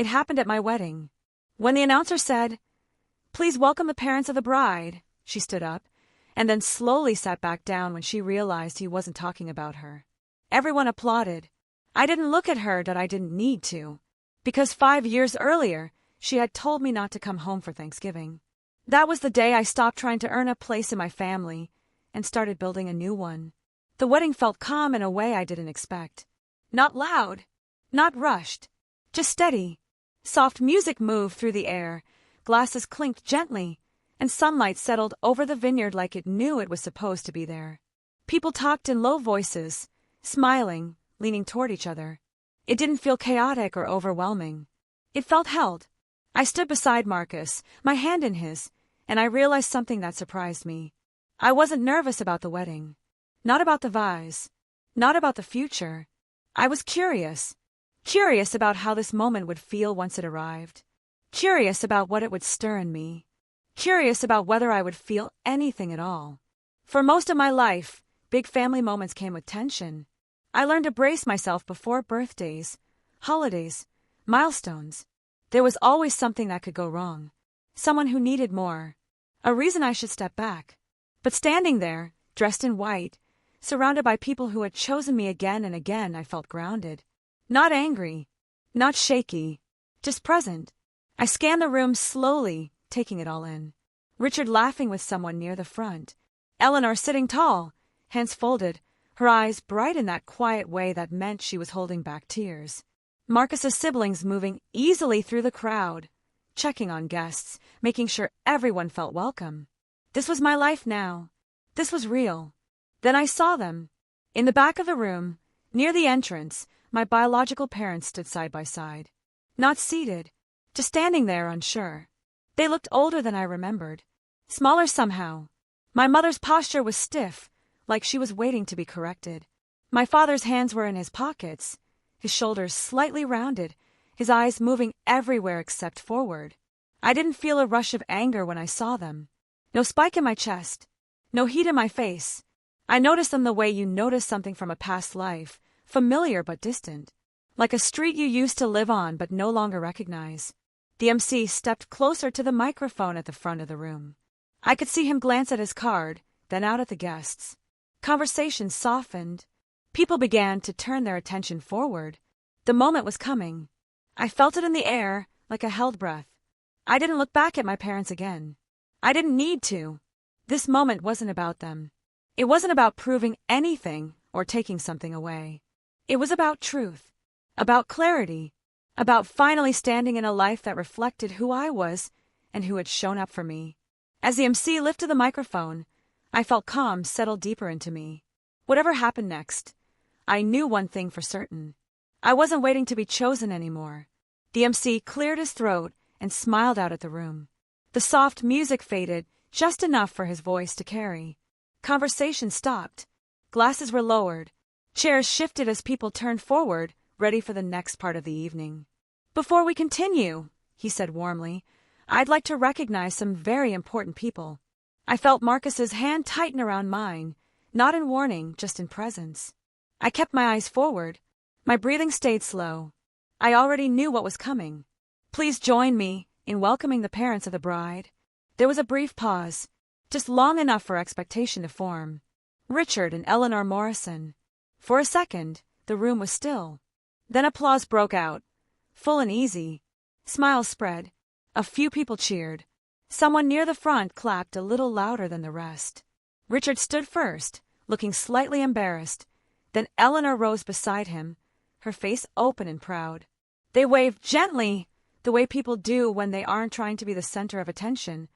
It happened at my wedding. When the announcer said, "Please welcome the parents of the bride," she stood up, and then slowly sat back down when she realized he wasn't talking about her. Everyone applauded. I didn't look at her that I didn't need to, because 5 years earlier, she had told me not to come home for Thanksgiving. That was the day I stopped trying to earn a place in my family and started building a new one. The wedding felt calm in a way I didn't expect. Not loud, not rushed, just steady. Soft music moved through the air, glasses clinked gently, and sunlight settled over the vineyard like it knew it was supposed to be there. People talked in low voices, smiling, leaning toward each other. It didn't feel chaotic or overwhelming. It felt held. I stood beside Marcus, my hand in his, and I realized something that surprised me. I wasn't nervous about the wedding. Not about the vase. Not about the future. I was curious. Curious about how this moment would feel once it arrived. Curious about what it would stir in me. Curious about whether I would feel anything at all. For most of my life, big family moments came with tension. I learned to brace myself before birthdays, holidays, milestones. There was always something that could go wrong. Someone who needed more. A reason I should step back. But standing there, dressed in white, surrounded by people who had chosen me again and again, I felt grounded. Not angry. Not shaky. Just present. I scanned the room slowly, taking it all in. Richard laughing with someone near the front. Eleanor sitting tall, hands folded, her eyes bright in that quiet way that meant she was holding back tears. Marcus's siblings moving easily through the crowd, checking on guests, making sure everyone felt welcome. This was my life now. This was real. Then I saw them. In the back of the room, near the entrance, my biological parents stood side by side. Not seated, just standing there unsure. They looked older than I remembered. Smaller somehow. My mother's posture was stiff, like she was waiting to be corrected. My father's hands were in his pockets, his shoulders slightly rounded, his eyes moving everywhere except forward. I didn't feel a rush of anger when I saw them. No spike in my chest. No heat in my face. I noticed them the way you notice something from a past life, familiar but distant. Like a street you used to live on but no longer recognize. The MC stepped closer to the microphone at the front of the room. I could see him glance at his card, then out at the guests. Conversation softened. People began to turn their attention forward. The moment was coming. I felt it in the air, like a held breath. I didn't look back at my parents again. I didn't need to. This moment wasn't about them. It wasn't about proving anything or taking something away. It was about truth, about clarity, about finally standing in a life that reflected who I was and who had shown up for me. As the MC lifted the microphone, I felt calm settle deeper into me. Whatever happened next, I knew one thing for certain. I wasn't waiting to be chosen anymore. The MC cleared his throat and smiled out at the room. The soft music faded just enough for his voice to carry. Conversation stopped. Glasses were lowered. Chairs shifted as people turned forward, ready for the next part of the evening. "Before we continue," he said warmly, "I'd like to recognize some very important people." I felt Marcus's hand tighten around mine, not in warning, just in presence. I kept my eyes forward. My breathing stayed slow. I already knew what was coming. "Please join me in welcoming the parents of the bride." There was a brief pause, just long enough for expectation to form. Richard and Eleanor Morrison. For a second, the room was still. Then applause broke out, full and easy. Smiles spread. A few people cheered. Someone near the front clapped a little louder than the rest. Richard stood first, looking slightly embarrassed. Then Eleanor rose beside him, her face open and proud. They waved gently, the way people do when they aren't trying to be the center of attention,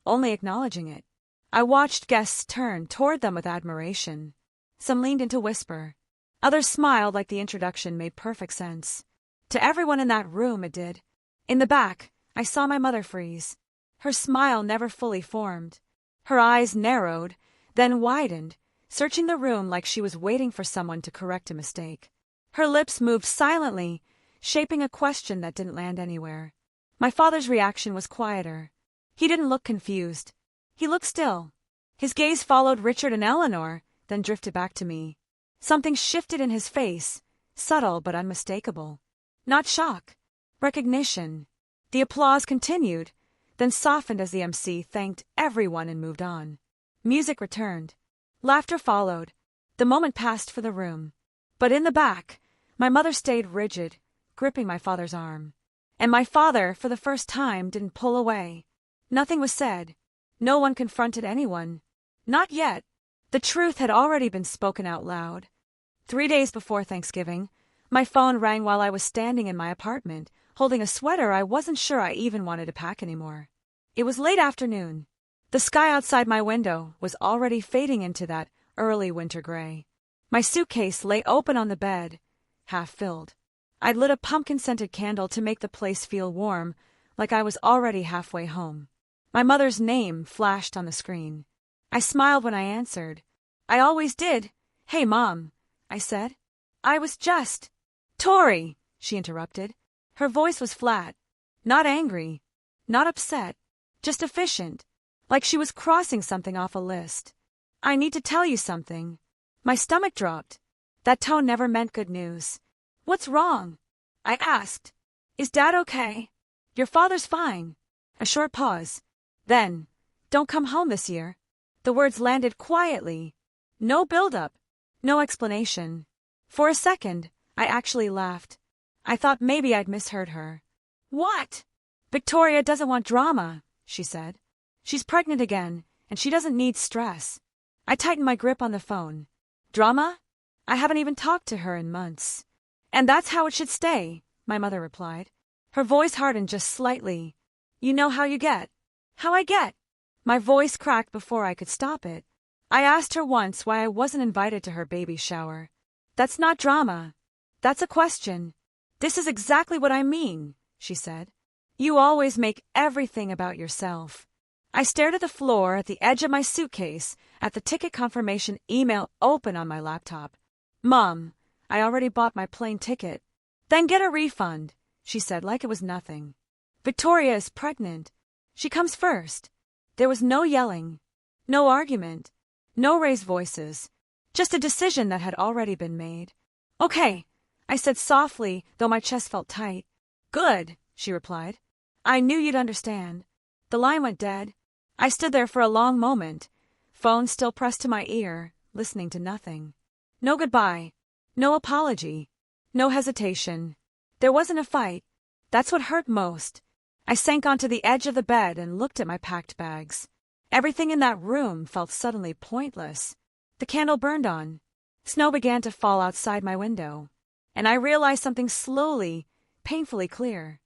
only acknowledging it. I watched guests turn toward them with admiration. Some leaned in to whisper. Others smiled like the introduction made perfect sense. To everyone in that room it did. In the back, I saw my mother freeze. Her smile never fully formed. Her eyes narrowed, then widened, searching the room like she was waiting for someone to correct a mistake. Her lips moved silently, shaping a question that didn't land anywhere. My father's reaction was quieter. He didn't look confused. He looked still. His gaze followed Richard and Eleanor, then drifted back to me. Something shifted in his face, subtle but unmistakable. Not shock. recognition. The applause continued, then softened as the MC thanked everyone and moved on. Music returned. Laughter followed. The moment passed for the room. But in the back, my mother stayed rigid, gripping my father's arm. And my father, for the first time, didn't pull away. Nothing was said. No one confronted anyone. Not yet. The truth had already been spoken out loud. 3 days before Thanksgiving, my phone rang while I was standing in my apartment, holding a sweater I wasn't sure I even wanted to pack anymore. It was late afternoon. The sky outside my window was already fading into that early winter gray. My suitcase lay open on the bed, half filled. I'd lit a pumpkin-scented candle to make the place feel warm, like I was already halfway home. My mother's name flashed on the screen. I smiled when I answered. I always did. "Hey, Mom," I said. "I was just—" "Tori," she interrupted. Her voice was flat. Not angry. Not upset. Just efficient. Like she was crossing something off a list. "I need to tell you something." My stomach dropped. That tone never meant good news. "What's wrong?" I asked. "Is Dad okay?" "Your father's fine." A short pause. Then, "Don't come home this year." The words landed quietly. No build-up. No explanation. For a second, I actually laughed. I thought maybe I'd misheard her. "What?" "Victoria doesn't want drama," she said. "She's pregnant again, and she doesn't need stress." I tightened my grip on the phone. "Drama? I haven't even talked to her in months." "And that's how it should stay," my mother replied. Her voice hardened just slightly. "You know how you get." "How I get?" My voice cracked before I could stop it. I asked her once why I wasn't invited to her baby shower. "That's not drama. That's a question." "This is exactly what I mean," she said. "You always make everything about yourself." I stared at the floor, at the edge of my suitcase, at the ticket confirmation email open on my laptop. "Mom, I already bought my plane ticket." "Then get a refund," she said like it was nothing. "Victoria is pregnant. She comes first." There was no yelling, no argument, no raised voices, just a decision that had already been made. "Okay," I said softly, though my chest felt tight. "Good," she replied. "I knew you'd understand." The line went dead. I stood there for a long moment, phone still pressed to my ear, listening to nothing. No goodbye, no apology, no hesitation. There wasn't a fight. That's what hurt most. I sank onto the edge of the bed and looked at my packed bags. Everything in that room felt suddenly pointless. The candle burned on. Snow began to fall outside my window. And I realized something slowly, painfully clear.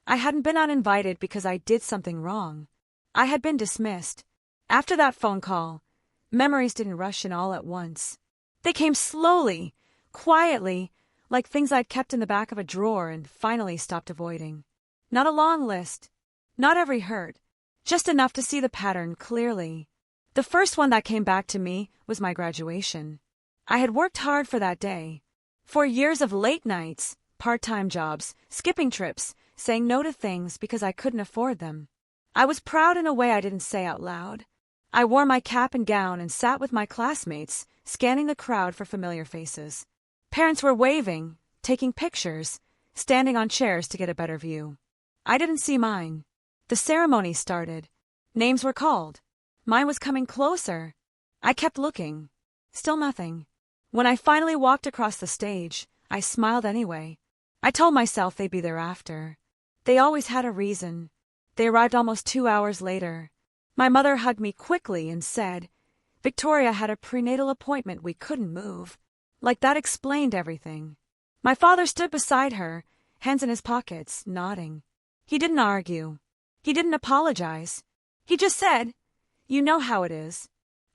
I hadn't been uninvited because I did something wrong. I had been dismissed. After that phone call, memories didn't rush in all at once. They came slowly, quietly, like things I'd kept in the back of a drawer and finally stopped avoiding. Not a long list. Not every hurt. Just enough to see the pattern clearly. The first one that came back to me was my graduation. I had worked hard for that day. 4 years of late nights, part-time jobs, skipping trips, saying no to things because I couldn't afford them. I was proud in a way I didn't say out loud. I wore my cap and gown and sat with my classmates, scanning the crowd for familiar faces. Parents were waving, taking pictures, standing on chairs to get a better view. I didn't see mine. The ceremony started. Names were called. Mine was coming closer. I kept looking. Still nothing. When I finally walked across the stage, I smiled anyway. I told myself they'd be there after. They always had a reason. They arrived almost 2 hours later. My mother hugged me quickly and said, "Victoria had a prenatal appointment we couldn't move." Like that explained everything. My father stood beside her, hands in his pockets, nodding. He didn't argue. He didn't apologize. He just said, "You know how it is."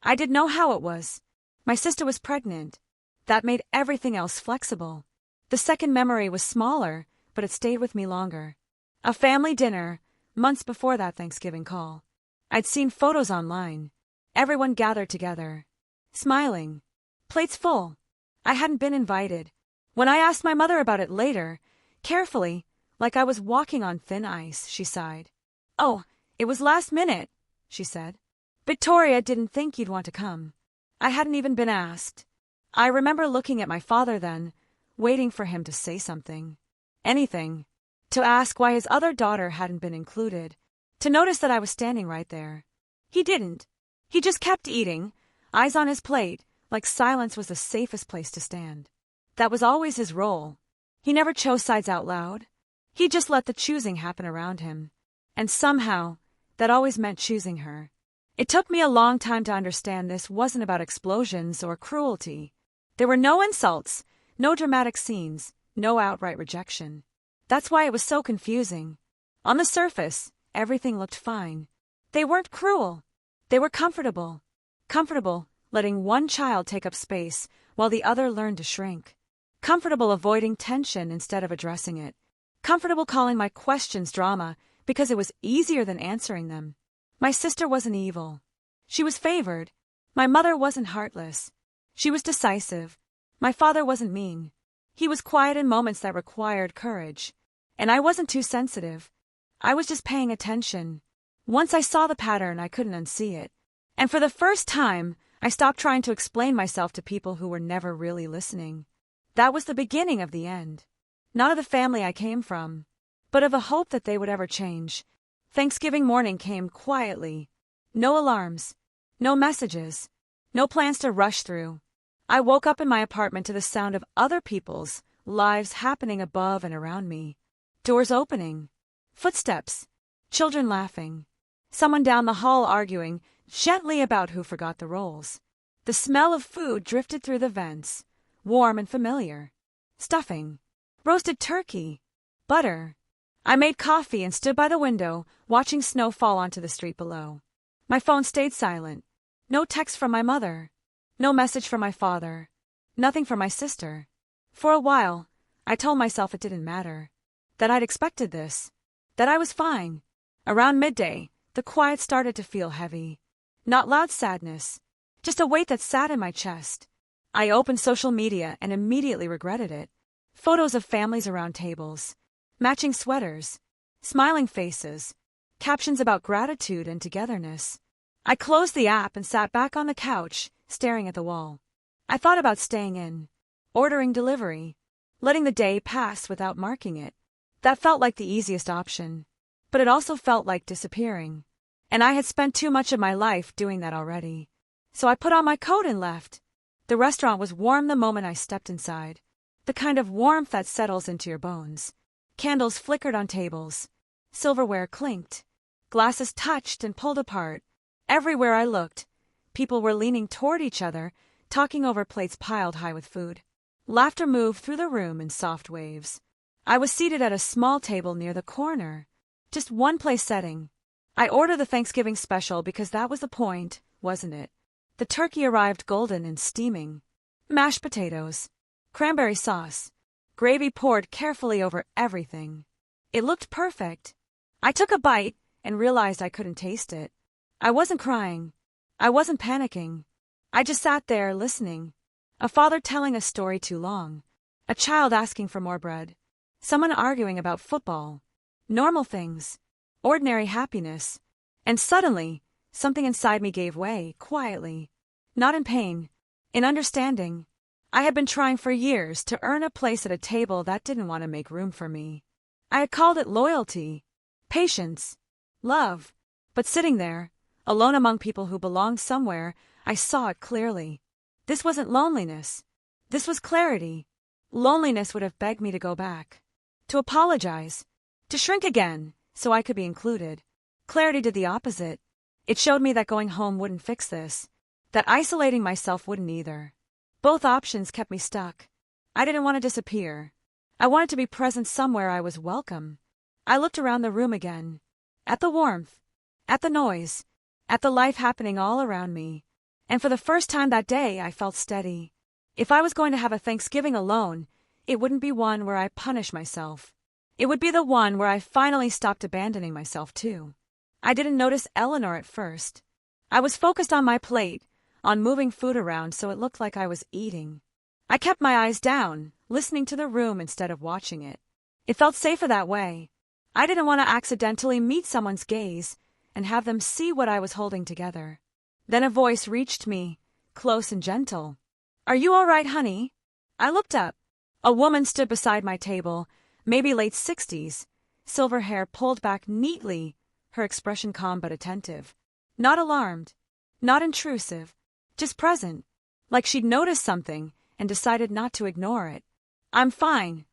I didn't know how it was. My sister was pregnant. That made everything else flexible. The second memory was smaller, but it stayed with me longer. A family dinner, months before that Thanksgiving call. I'd seen photos online. Everyone gathered together. Smiling. Plates full. I hadn't been invited. When I asked my mother about it later, carefully, like I was walking on thin ice, she sighed. "Oh, it was last minute," she said. "Victoria didn't think you'd want to come." I hadn't even been asked. I remember looking at my father then, waiting for him to say something. Anything. to ask why his other daughter hadn't been included, to notice that I was standing right there. He didn't. He just kept eating, eyes on his plate, like silence was the safest place to stand. That was always his role. He never chose sides out loud. He just let the choosing happen around him. And somehow, that always meant choosing her. It took me a long time to understand this wasn't about explosions or cruelty. There were no insults, no dramatic scenes, no outright rejection. That's why it was so confusing. On the surface, everything looked fine. They weren't cruel. They were comfortable. Comfortable letting one child take up space while the other learned to shrink. Comfortable avoiding tension instead of addressing it. Comfortable calling my questions drama because it was easier than answering them. My sister wasn't evil. She was favored. My mother wasn't heartless. She was decisive. My father wasn't mean. He was quiet in moments that required courage. And I wasn't too sensitive. I was just paying attention. Once I saw the pattern, I couldn't unsee it. And for the first time, I stopped trying to explain myself to people who were never really listening. That was the beginning of the end. Not of the family I came from, but of a hope that they would ever change. Thanksgiving morning came quietly. No alarms. No messages. No plans to rush through. I woke up in my apartment to the sound of other people's lives happening above and around me. Doors opening. Footsteps. Children laughing. Someone down the hall arguing gently about who forgot the roles. The smell of food drifted through the vents, warm and familiar. Stuffing. Roasted turkey. Butter. I made coffee and stood by the window, watching snow fall onto the street below. My phone stayed silent. No text from my mother. No message from my father. Nothing from my sister. For a while, I told myself it didn't matter. That I'd expected this. That I was fine. Around midday, the quiet started to feel heavy. Not loud sadness. Just a weight that sat in my chest. I opened social media and immediately regretted it. Photos of families around tables. Matching sweaters. Smiling faces. Captions about gratitude and togetherness. I closed the app and sat back on the couch, staring at the wall. I thought about staying in. Ordering delivery. Letting the day pass without marking it. That felt like the easiest option. But it also felt like disappearing. And I had spent too much of my life doing that already. So I put on my coat and left. The restaurant was warm the moment I stepped inside. The kind of warmth that settles into your bones. Candles flickered on tables. Silverware clinked. Glasses touched and pulled apart. Everywhere I looked, people were leaning toward each other, talking over plates piled high with food. Laughter moved through the room in soft waves. I was seated at a small table near the corner. Just one place setting. I ordered the Thanksgiving special because that was the point, wasn't it? The turkey arrived golden and steaming. Mashed potatoes. Cranberry sauce. Gravy poured carefully over everything. It looked perfect. I took a bite and realized I couldn't taste it. I wasn't crying. I wasn't panicking. I just sat there listening. A father telling a story too long. A child asking for more bread. Someone arguing about football. Normal things. Ordinary happiness. And suddenly, something inside me gave way, quietly. Not in pain. In understanding. I had been trying for years to earn a place at a table that didn't want to make room for me. I had called it loyalty. Patience. Love. But sitting there, alone among people who belonged somewhere, I saw it clearly. This wasn't loneliness. This was clarity. Loneliness would have begged me to go back. To apologize. To shrink again, so I could be included. Clarity did the opposite. It showed me that going home wouldn't fix this. That isolating myself wouldn't either. Both options kept me stuck. I didn't want to disappear. I wanted to be present somewhere I was welcome. I looked around the room again. At the warmth. At the noise. At the life happening all around me. And for the first time that day, I felt steady. If I was going to have a Thanksgiving alone, it wouldn't be one where I punish myself. It would be the one where I finally stopped abandoning myself too. I didn't notice Eleanor at first. I was focused on my plate, on moving food around so it looked like I was eating. I kept my eyes down, listening to the room instead of watching it. It felt safer that way. I didn't want to accidentally meet someone's gaze and have them see what I was holding together. Then a voice reached me, close and gentle. "Are you all right, honey?" I looked up. A woman stood beside my table, maybe late 60s, silver hair pulled back neatly, her expression calm but attentive. Not alarmed. Not intrusive. Just present. Like she'd noticed something and decided not to ignore it. "I'm fine,"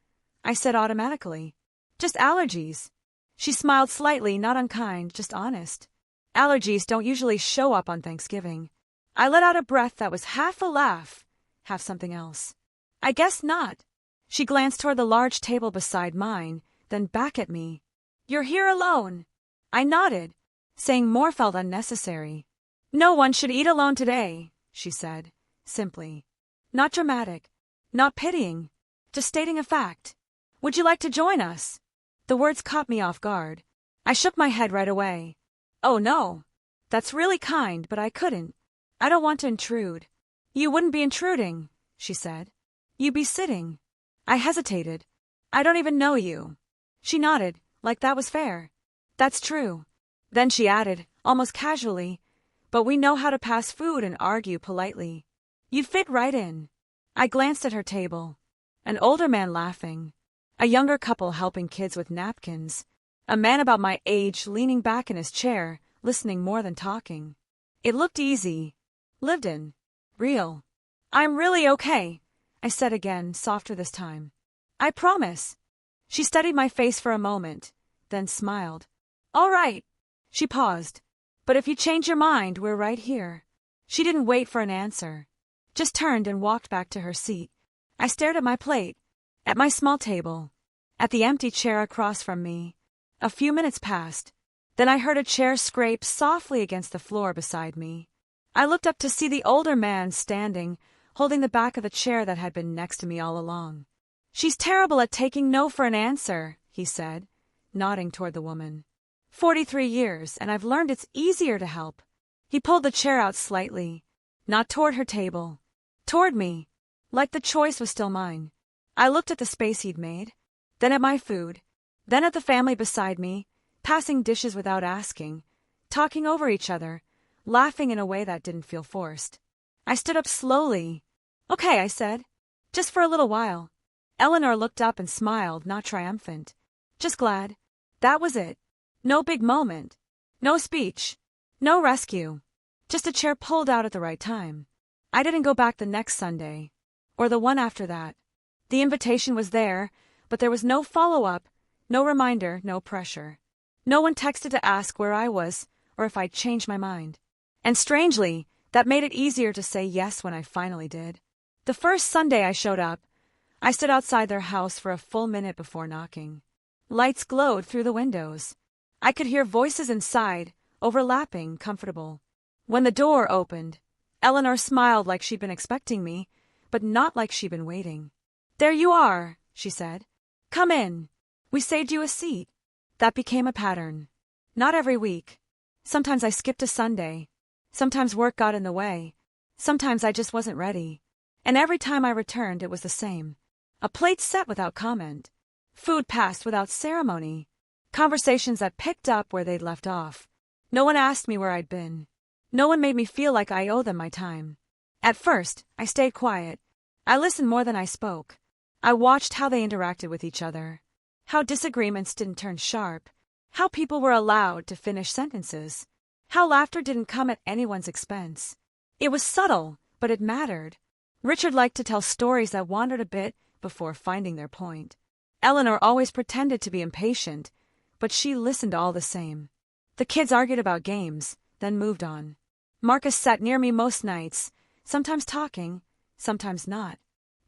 I said automatically. "Just allergies." She smiled slightly, not unkind, just honest. Allergies don't usually show up on Thanksgiving. I let out a breath that was half a laugh, half something else. "I guess not." She glanced toward the large table beside mine, then back at me. "You're here alone." I nodded, saying more felt unnecessary. "No one should eat alone today," she said, simply. Not dramatic, not pitying, just stating a fact. "Would you like to join us?" The words caught me off guard. I shook my head right away. "Oh no. That's really kind, but I couldn't. I don't want to intrude." "You wouldn't be intruding," she said. "You'd be sitting." I hesitated. "I don't even know you." She nodded, like that was fair. "That's true." Then she added, almost casually, "But we know how to pass food and argue politely. You'd fit right in." I glanced at her table. An older man laughing. A younger couple helping kids with napkins. A man about my age leaning back in his chair, listening more than talking. It looked easy. Lived in. Real. "I'm really okay," I said again, softer this time. "I promise." She studied my face for a moment, then smiled. "All right." She paused. "But if you change your mind, we're right here." She didn't wait for an answer. Just turned and walked back to her seat. I stared at my plate, at my small table, at the empty chair across from me. A few minutes passed. Then I heard a chair scrape softly against the floor beside me. I looked up to see the older man standing, holding the back of the chair that had been next to me all along. "She's terrible at taking no for an answer," he said, nodding toward the woman. 43 years, and I've learned it's easier to help." He pulled the chair out slightly, not toward her table, toward me, like the choice was still mine. I looked at the space he'd made, then at my food, then at the family beside me, passing dishes without asking, talking over each other, laughing in a way that didn't feel forced. I stood up slowly. "Okay," I said. "Just for a little while." Eleanor looked up and smiled, not triumphant. Just glad. That was it. No big moment. No speech. No rescue. Just a chair pulled out at the right time. I didn't go back the next Sunday. Or the one after that. The invitation was there, but there was no follow-up, no reminder, no pressure. No one texted to ask where I was or if I'd changed my mind. And strangely, that made it easier to say yes when I finally did. The first Sunday I showed up, I stood outside their house for a full minute before knocking. Lights glowed through the windows. I could hear voices inside, overlapping, comfortable. When the door opened, Eleanor smiled like she'd been expecting me, but not like she'd been waiting. "There you are," she said. "Come in. We saved you a seat." That became a pattern. Not every week. Sometimes I skipped a Sunday. Sometimes work got in the way. Sometimes I just wasn't ready. And every time I returned, it was the same. A plate set without comment. Food passed without ceremony. Conversations that picked up where they'd left off. No one asked me where I'd been. No one made me feel like I owe them my time. At first, I stayed quiet. I listened more than I spoke. I watched how they interacted with each other. How disagreements didn't turn sharp. How people were allowed to finish sentences. How laughter didn't come at anyone's expense. It was subtle, but it mattered. Richard liked to tell stories that wandered a bit before finding their point. Eleanor always pretended to be impatient, but she listened all the same. The kids argued about games, then moved on. Marcus sat near me most nights, sometimes talking, sometimes not.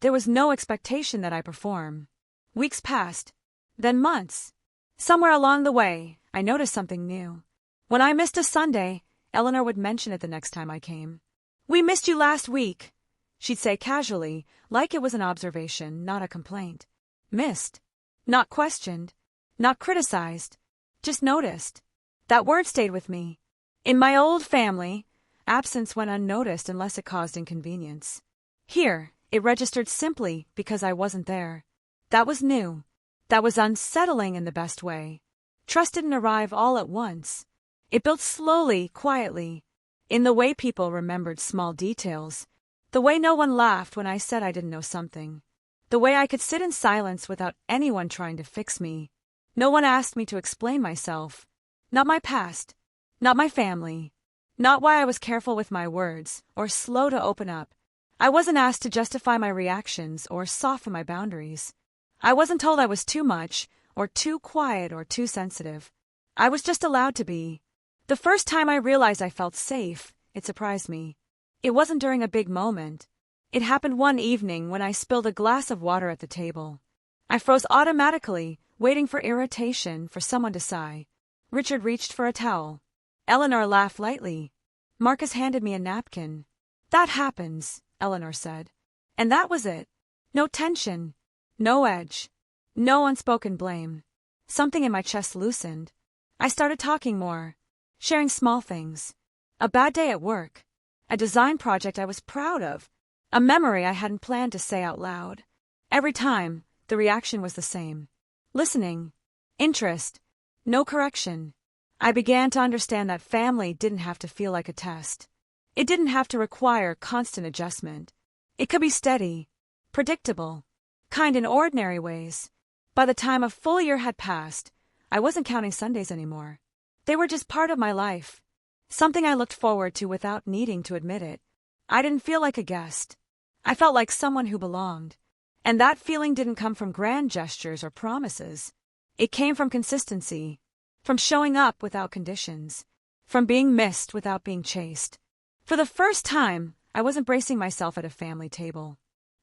There was no expectation that I perform. Weeks passed, then months. Somewhere along the way, I noticed something new. When I missed a Sunday, Eleanor would mention it the next time I came. "We missed you last week," she'd say casually, like it was an observation, not a complaint. Missed. Not questioned. Not criticized. Just noticed. That word stayed with me. In my old family, absence went unnoticed unless it caused inconvenience. Here, it registered simply because I wasn't there. That was new. That was unsettling in the best way. Trust didn't arrive all at once. It built slowly, quietly, in the way people remembered small details, the way no one laughed when I said I didn't know something, the way I could sit in silence without anyone trying to fix me. No one asked me to explain myself. Not my past. Not my family. Not why I was careful with my words, or slow to open up. I wasn't asked to justify my reactions or soften my boundaries. I wasn't told I was too much, or too quiet, or too sensitive. I was just allowed to be. The first time I realized I felt safe, it surprised me. It wasn't during a big moment. It happened one evening when I spilled a glass of water at the table. I froze automatically, waiting for irritation, for someone to sigh. Richard reached for a towel. Eleanor laughed lightly. Marcus handed me a napkin. "That happens," Eleanor said. And that was it. No tension. No edge. No unspoken blame. Something in my chest loosened. I started talking more. Sharing small things. A bad day at work. A design project I was proud of. A memory I hadn't planned to say out loud. Every time, the reaction was the same. Listening. Interest. No correction. I began to understand that family didn't have to feel like a test. It didn't have to require constant adjustment. It could be steady, predictable, kind in ordinary ways. By the time a full year had passed, I wasn't counting Sundays anymore. They were just part of my life. Something I looked forward to without needing to admit it. I didn't feel like a guest. I felt like someone who belonged. And that feeling didn't come from grand gestures or promises. It came from consistency. From showing up without conditions. From being missed without being chased. For the first time, I wasn't bracing myself at a family table.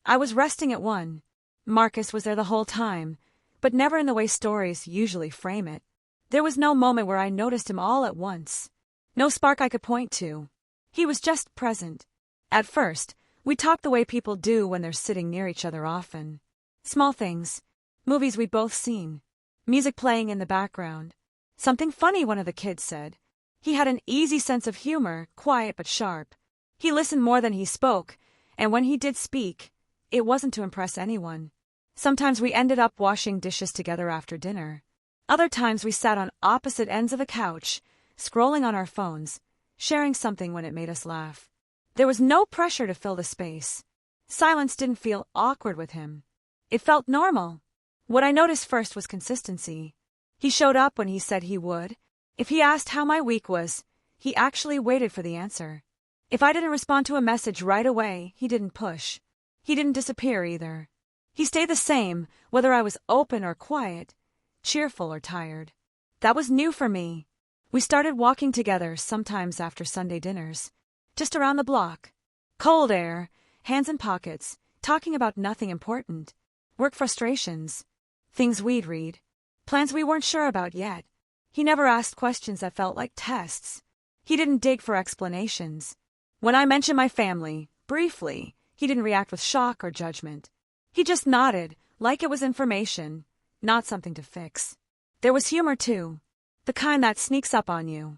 I was resting at one. Marcus was there the whole time, but never in the way stories usually frame it. There was no moment where I noticed him all at once. No spark I could point to. He was just present. At first, we talked the way people do when they're sitting near each other often. Small things. Movies we'd both seen. Music playing in the background. Something funny one of the kids said. He had an easy sense of humor, quiet but sharp. He listened more than he spoke, and when he did speak, it wasn't to impress anyone. Sometimes we ended up washing dishes together after dinner. Other times we sat on opposite ends of the couch, scrolling on our phones, sharing something when it made us laugh. There was no pressure to fill the space. Silence didn't feel awkward with him. It felt normal. What I noticed first was consistency. He showed up when he said he would. If he asked how my week was, he actually waited for the answer. If I didn't respond to a message right away, he didn't push. He didn't disappear either. He stayed the same, whether I was open or quiet, cheerful or tired. That was new for me. We started walking together sometimes after Sunday dinners. Just around the block. Cold air, hands in pockets, talking about nothing important. Work frustrations. Things we'd read. Plans we weren't sure about yet. He never asked questions that felt like tests. He didn't dig for explanations. When I mentioned my family, briefly, he didn't react with shock or judgment. He just nodded, like it was information, not something to fix. There was humor, too. The kind that sneaks up on you.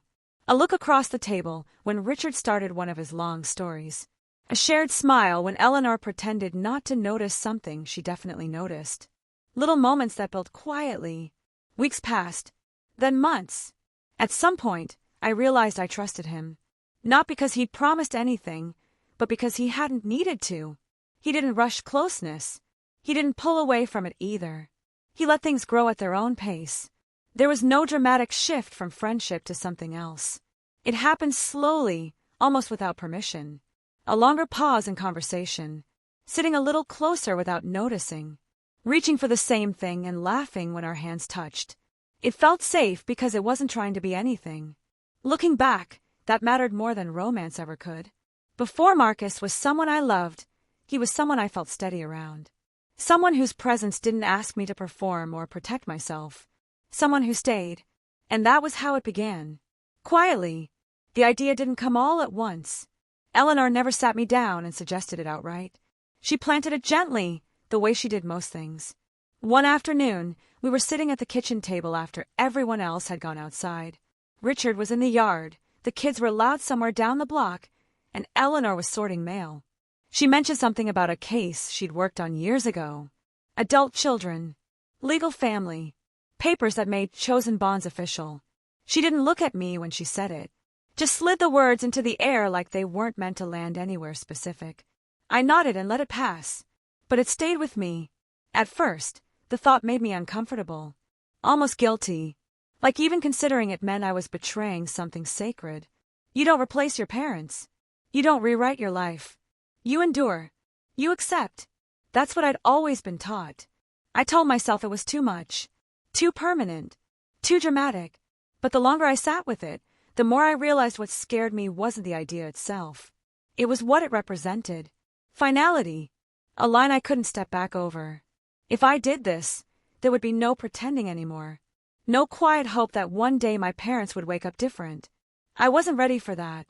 A look across the table when Richard started one of his long stories. A shared smile when Eleanor pretended not to notice something she definitely noticed. Little moments that built quietly. Weeks passed. Then months. At some point, I realized I trusted him. Not because he'd promised anything, but because he hadn't needed to. He didn't rush closeness. He didn't pull away from it either. He let things grow at their own pace. There was no dramatic shift from friendship to something else. It happened slowly, almost without permission. A longer pause in conversation. Sitting a little closer without noticing. Reaching for the same thing and laughing when our hands touched. It felt safe because it wasn't trying to be anything. Looking back, that mattered more than romance ever could. Before Marcus was someone I loved, he was someone I felt steady around. Someone whose presence didn't ask me to perform or protect myself. Someone who stayed. And that was how it began. Quietly. The idea didn't come all at once. Eleanor never sat me down and suggested it outright. She planted it gently, the way she did most things. One afternoon, we were sitting at the kitchen table after everyone else had gone outside. Richard was in the yard, the kids were loud somewhere down the block, and Eleanor was sorting mail. She mentioned something about a case she'd worked on years ago. Adult children. Legal family. Papers that made chosen bonds official. She didn't look at me when she said it. Just slid the words into the air like they weren't meant to land anywhere specific. I nodded and let it pass. But it stayed with me. At first, the thought made me uncomfortable. almost guilty. Like even considering it meant I was betraying something sacred. You don't replace your parents. You don't rewrite your life. You endure. You accept. That's what I'd always been taught. I told myself it was too much. Too permanent. Too dramatic. But the longer I sat with it, the more I realized what scared me wasn't the idea itself. It was what it represented. Finality. A line I couldn't step back over. If I did this, there would be no pretending anymore. No quiet hope that one day my parents would wake up different. I wasn't ready for that.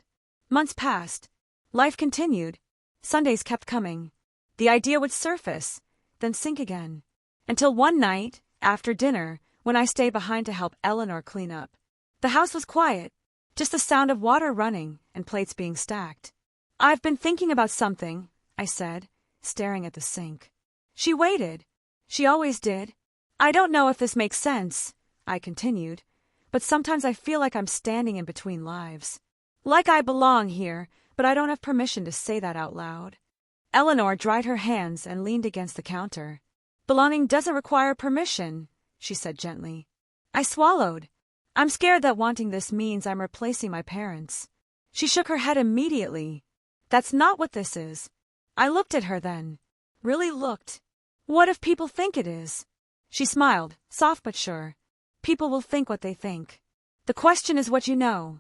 Months passed. Life continued. Sundays kept coming. The idea would surface, then sink again. Until one night, after dinner, when I stayed behind to help Eleanor clean up. The house was quiet, just the sound of water running and plates being stacked. "I've been thinking about something," I said, staring at the sink. She waited. She always did. "I don't know if this makes sense," I continued, "but sometimes I feel like I'm standing in between lives. Like I belong here, but I don't have permission to say that out loud." Eleanor dried her hands and leaned against the counter. "Belonging doesn't require permission," she said gently. I swallowed. "I'm scared that wanting this means I'm replacing my parents." She shook her head immediately. "That's not what this is." I looked at her then. Really looked. "What if people think it is?" She smiled, soft but sure. "People will think what they think. The question is what you know."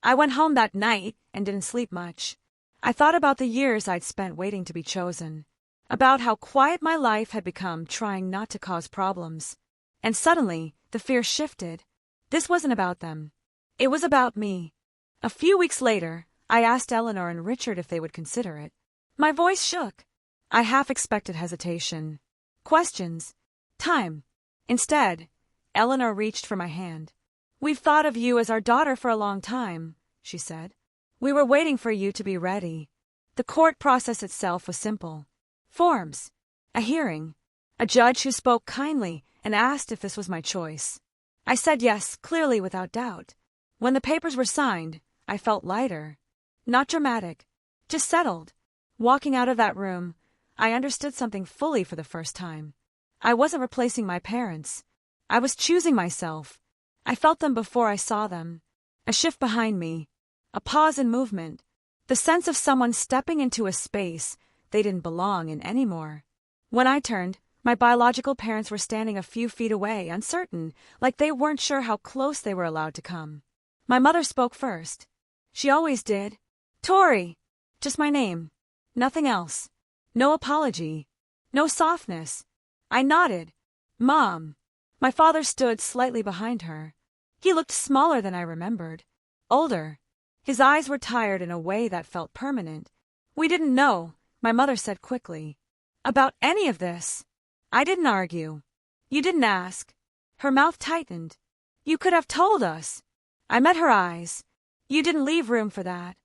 I went home that night and didn't sleep much. I thought about the years I'd spent waiting to be chosen. About how quiet my life had become trying not to cause problems. And suddenly, the fear shifted. This wasn't about them. It was about me. A few weeks later, I asked Eleanor and Richard if they would consider it. My voice shook. I half expected hesitation. Questions. Time. Instead, Eleanor reached for my hand. "We've thought of you as our daughter for a long time," she said. "We were waiting for you to be ready." The court process itself was simple. Forms. A hearing. A judge who spoke kindly and asked if this was my choice. I said yes, clearly without doubt. When the papers were signed, I felt lighter. Not dramatic. Just settled. Walking out of that room, I understood something fully for the first time. I wasn't replacing my parents. I was choosing myself. I felt them before I saw them. A shift behind me. A pause in movement. The sense of someone stepping into a space they didn't belong in anymore. When I turned, my biological parents were standing a few feet away, uncertain, like they weren't sure how close they were allowed to come. My mother spoke first. She always did. "Tori." Just my name. Nothing else. No apology. No softness. I nodded. "Mom." My father stood slightly behind her. He looked smaller than I remembered. Older. His eyes were tired in a way that felt permanent. "We didn't know," my mother said quickly, "about any of this." I didn't argue. "You didn't ask." Her mouth tightened. "You could have told us." I met her eyes. "You didn't leave room for that."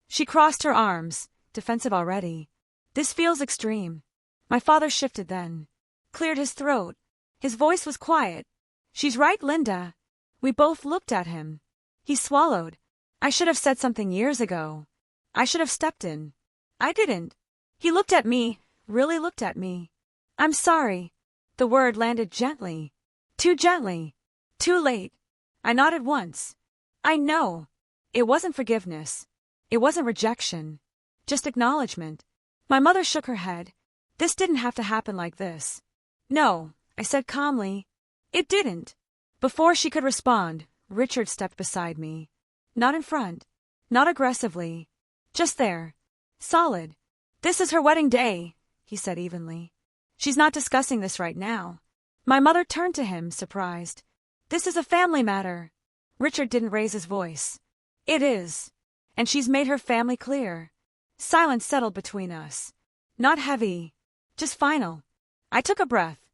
She crossed her arms, defensive already. "This feels extreme." My father shifted then. Cleared his throat. His voice was quiet. "She's right, Linda." We both looked at him. He swallowed. "I should have said something years ago. I should have stepped in." I didn't. He looked at me, really looked at me. "I'm sorry." The word landed gently. Too gently. Too late. I nodded once. "I know." It wasn't forgiveness. It wasn't rejection. Just acknowledgement. My mother shook her head. "This didn't have to happen like this." "No," I said calmly. "It didn't." Before she could respond, Richard stepped beside me. Not in front. Not aggressively. Just there. Solid. "This is her wedding day," he said evenly. "She's not discussing this right now." My mother turned to him, surprised. "This is a family matter." Richard didn't raise his voice. "It is. And she's made her family clear." Silence settled between us. Not heavy. Just final. I took a breath.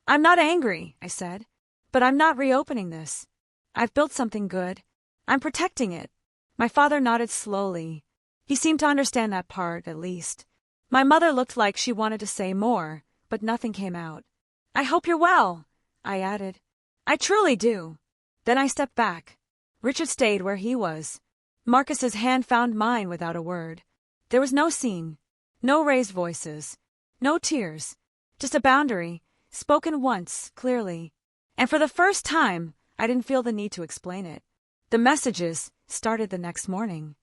"I'm not angry," I said. "But I'm not reopening this. I've built something good. I'm protecting it." My father nodded slowly. He seemed to understand that part, at least. My mother looked like she wanted to say more, but nothing came out. "I hope you're well," I added. "I truly do." Then I stepped back. Richard stayed where he was. Marcus's hand found mine without a word. There was no scene. No raised voices. No tears. Just a boundary, spoken once, clearly. And for the first time, I didn't feel the need to explain it. The messages started the next morning.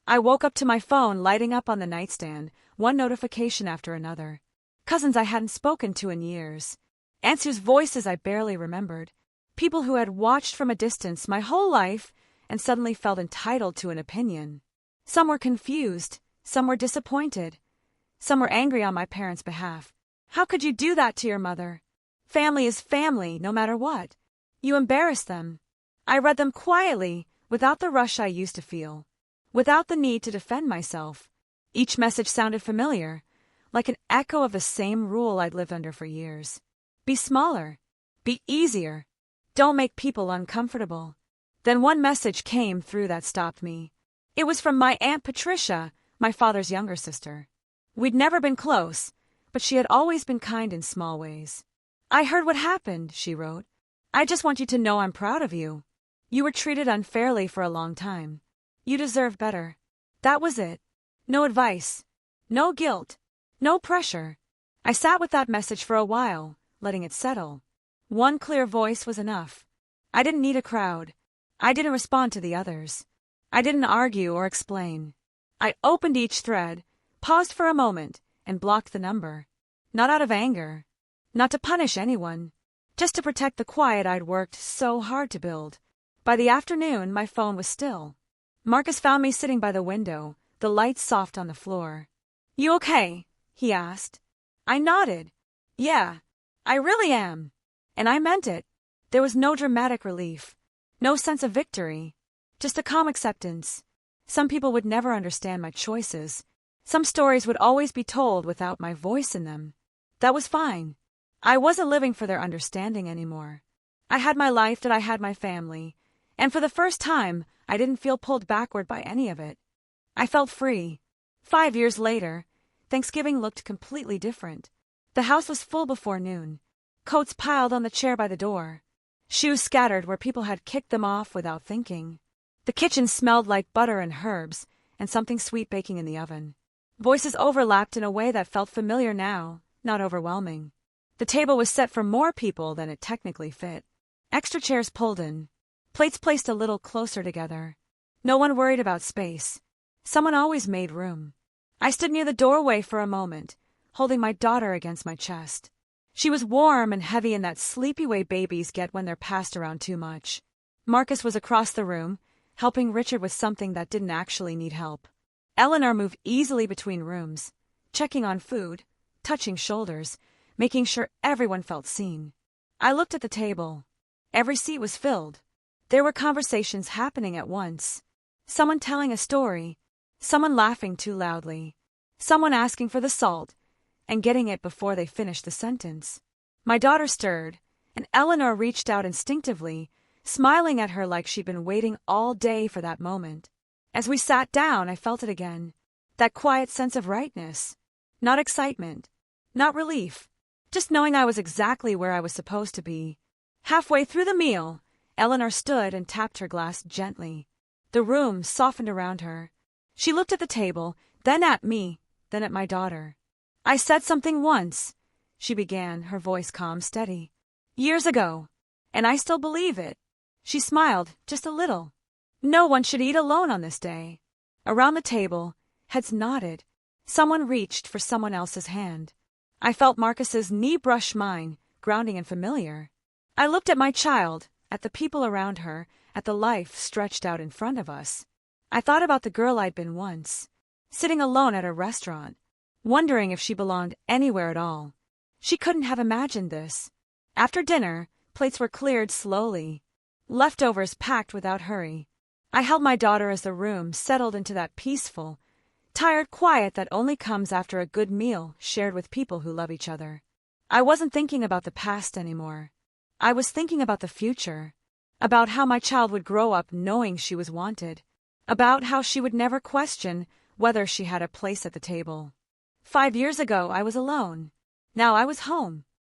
I woke up to my phone lighting up on the nightstand, one notification after another. Cousins I hadn't spoken to in years. Aunts whose voices I barely remembered. People who had watched from a distance my whole life and suddenly felt entitled to an opinion. Some were confused, some were disappointed, some were angry on my parents' behalf. How could you do that to your mother? Family is family, no matter what. You embarrassed them. I read them quietly, without the rush I used to feel, without the need to defend myself. Each message sounded familiar, like an echo of the same rule I'd lived under for years. Be smaller. Be easier. Don't make people uncomfortable. Then one message came through that stopped me. It was from my Aunt Patricia, my father's younger sister. We'd never been close, but she had always been kind in small ways. I heard what happened, she wrote. I just want you to know I'm proud of you. You were treated unfairly for a long time. You deserve better. That was it. No advice. No guilt. No pressure. I sat with that message for a while, letting it settle. One clear voice was enough. I didn't need a crowd. I didn't respond to the others. I didn't argue or explain. I opened each thread, paused for a moment, and blocked the number. Not out of anger. Not to punish anyone. Just to protect the quiet I'd worked so hard to build. By the afternoon, my phone was still. Marcus found me sitting by the window, the lights soft on the floor. You okay? He asked. I nodded. Yeah, I really am. And I meant it. There was no dramatic relief. No sense of victory. Just a calm acceptance. Some people would never understand my choices. Some stories would always be told without my voice in them. That was fine. I wasn't living for their understanding anymore. I had my life and I had my family. And for the first time, I didn't feel pulled backward by any of it. I felt free. 5 years later, Thanksgiving looked completely different. The house was full before noon. Coats piled on the chair by the door. Shoes scattered where people had kicked them off without thinking. The kitchen smelled like butter and herbs, and something sweet baking in the oven. Voices overlapped in a way that felt familiar now, not overwhelming. The table was set for more people than it technically fit. Extra chairs pulled in. Plates placed a little closer together. No one worried about space. Someone always made room. I stood near the doorway for a moment, holding my daughter against my chest. She was warm and heavy in that sleepy way babies get when they're passed around too much. Marcus was across the room, helping Richard with something that didn't actually need help. Eleanor moved easily between rooms, checking on food, touching shoulders, making sure everyone felt seen. I looked at the table. Every seat was filled. There were conversations happening at once. Someone telling a story, someone laughing too loudly, someone asking for the salt, and getting it before they finished the sentence. My daughter stirred, and Eleanor reached out instinctively, smiling at her like she'd been waiting all day for that moment. As we sat down, I felt it again. That quiet sense of rightness. Not excitement. Not relief. Just knowing I was exactly where I was supposed to be. Halfway through the meal, Eleanor stood and tapped her glass gently. The room softened around her. She looked at the table, then at me, then at my daughter. I said something once, she began, her voice calm, steady. Years ago, and I still believe it. She smiled, just a little. No one should eat alone on this day. Around the table, heads nodded. Someone reached for someone else's hand. I felt Marcus's knee brush mine, grounding and familiar. I looked at my child, at the people around her, at the life stretched out in front of us. I thought about the girl I'd been once, sitting alone at a restaurant, wondering if she belonged anywhere at all. She couldn't have imagined this. After dinner, plates were cleared slowly, leftovers packed without hurry. I held my daughter as the room settled into that peaceful, tired quiet that only comes after a good meal shared with people who love each other. I wasn't thinking about the past anymore. I was thinking about the future, about how my child would grow up knowing she was wanted, about how she would never question whether she had a place at the table. 5 years ago, I was alone. Now I was home,